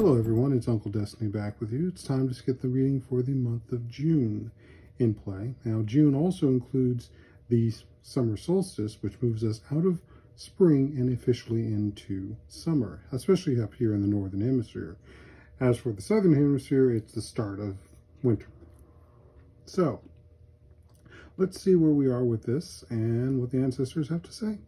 Hello everyone, it's UnkleDestiny back with you. It's time to get the reading for the month of June in play. Now, June also includes the summer solstice, which moves us out of spring and officially into summer, especially up here in the northern hemisphere. As for the southern hemisphere, it's the start of winter. So, let's see where we are with this and what the ancestors have to say.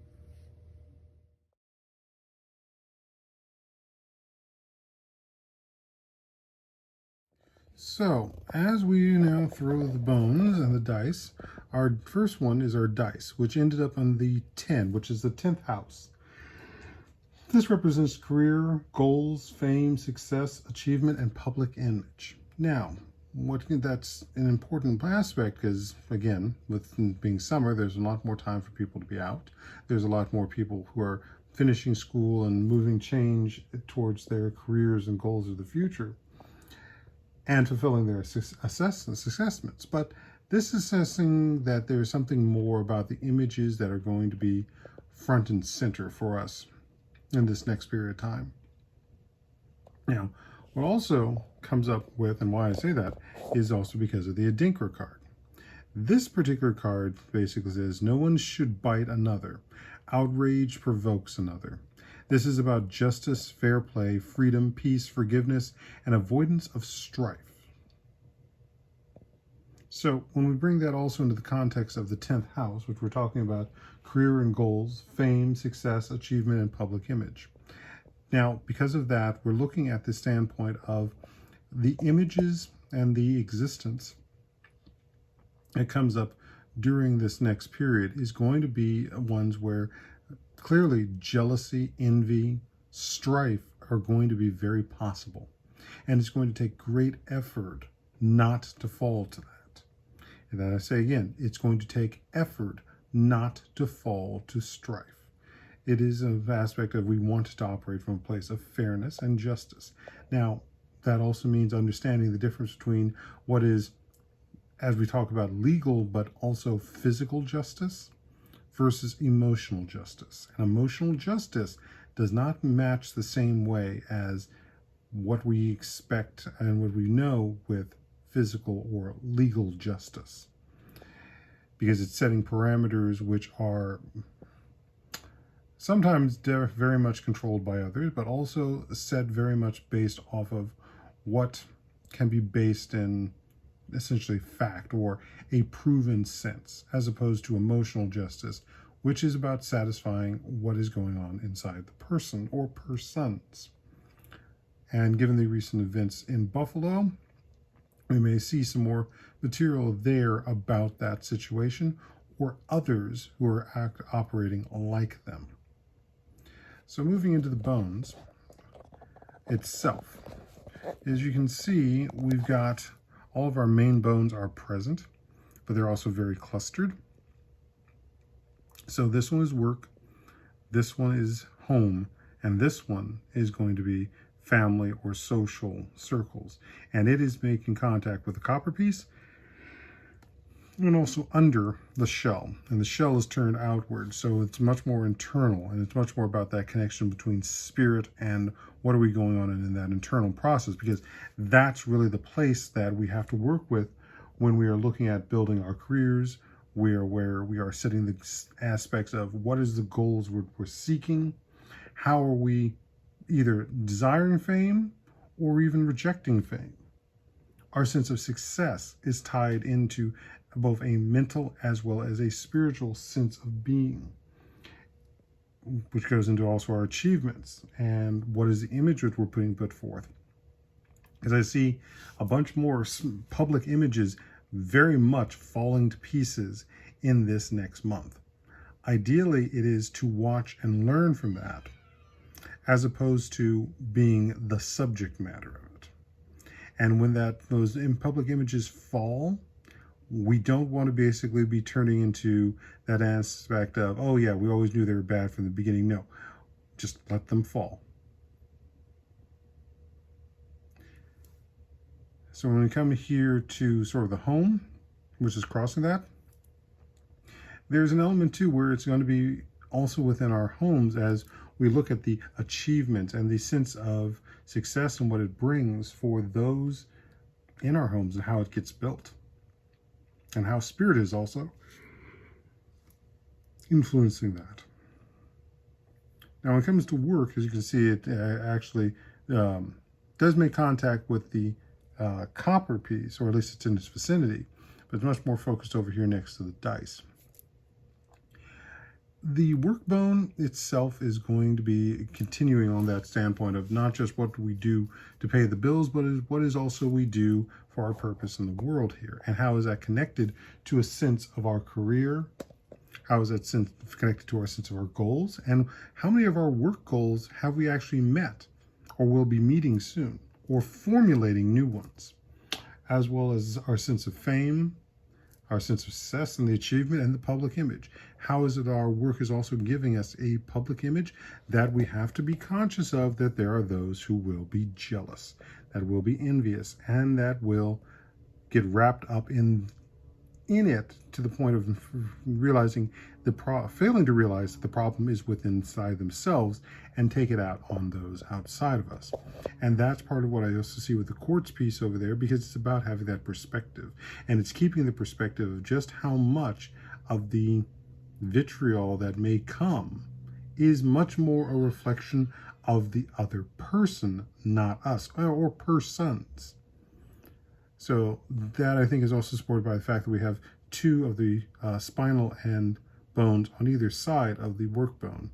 So, as we now throw the bones and the dice, our first one is our dice, which ended up on the 10, which is the 10th house. This represents career, goals, fame, success, achievement, and public image. Now, that's an important aspect because, again, with being summer, there's a lot more time for people to be out. There's a lot more people who are finishing school and moving change towards their careers and goals of the future, and fulfilling their assessments. But this is assessing that there's something more about the images that are going to be front and center for us in this next period of time. Now, what also comes up with, and why I say that, is also because of the Adinkra card. This particular card basically says, no one should bite another. Outrage provokes another. This is about justice, fair play, freedom, peace, forgiveness, and avoidance of strife. So when we bring that also into the context of the 10th house, which we're talking about career and goals, fame, success, achievement, and public image. Now, because of that, we're looking at the standpoint of the images and the existence that comes up during this next period is going to be ones where clearly jealousy, envy, strife are going to be very possible. And it's going to take great effort not to fall to that. And then I say again, it's going to take effort not to fall to strife. It is an aspect of we want to operate from a place of fairness and justice. Now, that also means understanding the difference between what is, as we talk about, legal but also physical justice versus emotional justice. And emotional justice does not match the same way as what we expect and what we know with physical or legal justice, because it's setting parameters which are sometimes very much controlled by others, but also set very much based off of what can be based in essentially fact or a proven sense, as opposed to emotional justice, which is about satisfying what is going on inside the person or persons. And given the recent events in Buffalo, we may see some more material there about that situation or others who are operating like them. So moving into the bones itself, as you can see, we've got all of our main bones are present, but they're also very clustered. So this one is work, this one is home, and this one is going to be family or social circles. And it is making contact with the copper piece and also under the shell. And the shell is turned outward, so it's much more internal, and it's much more about that connection between spirit and what are we going on in that internal process, because that's really the place that we have to work with when we are looking at building our careers, where we are setting the aspects of what is the goals we're seeking, how are we either desiring fame or even rejecting fame. Our sense of success is tied into both a mental as well as a spiritual sense of being, which goes into also our achievements and what is the image that we're put forth. As I see a bunch more public images very much falling to pieces in this next month. Ideally, it is to watch and learn from that, as opposed to being the subject matter of it. And when those public images fall, we don't want to basically be turning into that aspect of, oh yeah, we always knew they were bad from the beginning. No, just let them fall. So when we come here to sort of the home, which is crossing that, there's an element too where it's going to be also within our homes as we look at the achievements and the sense of success and what it brings for those in our homes and how it gets built, and how spirit is also influencing that. Now, when it comes to work, as you can see, it actually does make contact with the copper piece, or at least it's in its vicinity, but it's much more focused over here next to the dice. The work bone itself is going to be continuing on that standpoint of not just what we do to pay the bills, but what is also we do for our purpose in the world here. And how is that connected to a sense of our career? How is that sense connected to our sense of our goals? And how many of our work goals have we actually met, or will be meeting soon, or formulating new ones? As well as our sense of fame, our sense of success and the achievement, and the public image. How is it our work is also giving us a public image that we have to be conscious of, that there are those who will be jealous, that will be envious, and that will get wrapped up in it to the point of realizing failing to realize that the problem is within inside themselves and take it out on those outside of us. And that's part of what I also see with the quartz piece over there, because it's about having that perspective, and it's keeping the perspective of just how much of the vitriol that may come is much more a reflection of the other person, not us, or persons. So that, I think, is also supported by the fact that we have two of the spinal and bones on either side of the work bone,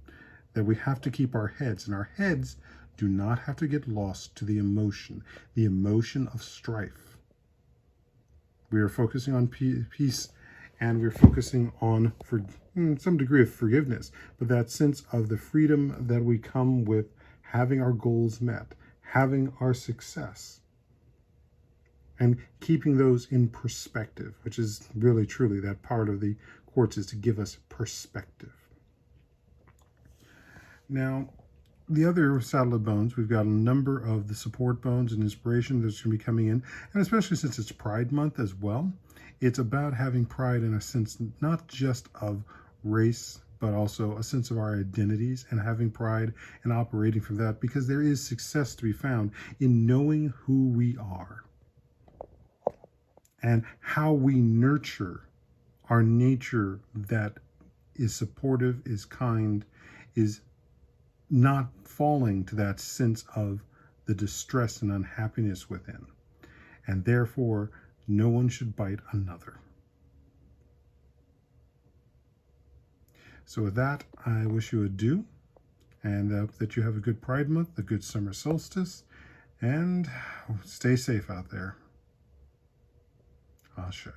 that we have to keep our heads, and our heads do not have to get lost to the emotion of strife. We are focusing on peace, and we're focusing on some degree of forgiveness, but that sense of the freedom that we come with having our goals met, having our success, and keeping those in perspective, which is really truly that part of the quartz, is to give us perspective. Now, the other saddle of bones, we've got a number of the support bones and inspiration that's going to be coming in, and especially since it's Pride Month as well, it's about having pride in a sense not just of race, but also a sense of our identities, and having pride and operating from that, because there is success to be found in knowing who we are and how we nurture our nature that is supportive, is kind, is not falling to that sense of the distress and unhappiness within. And therefore, no one should bite another. So with that, I wish you adieu, and that you have a good Pride Month, a good summer solstice, and stay safe out there. Ashe.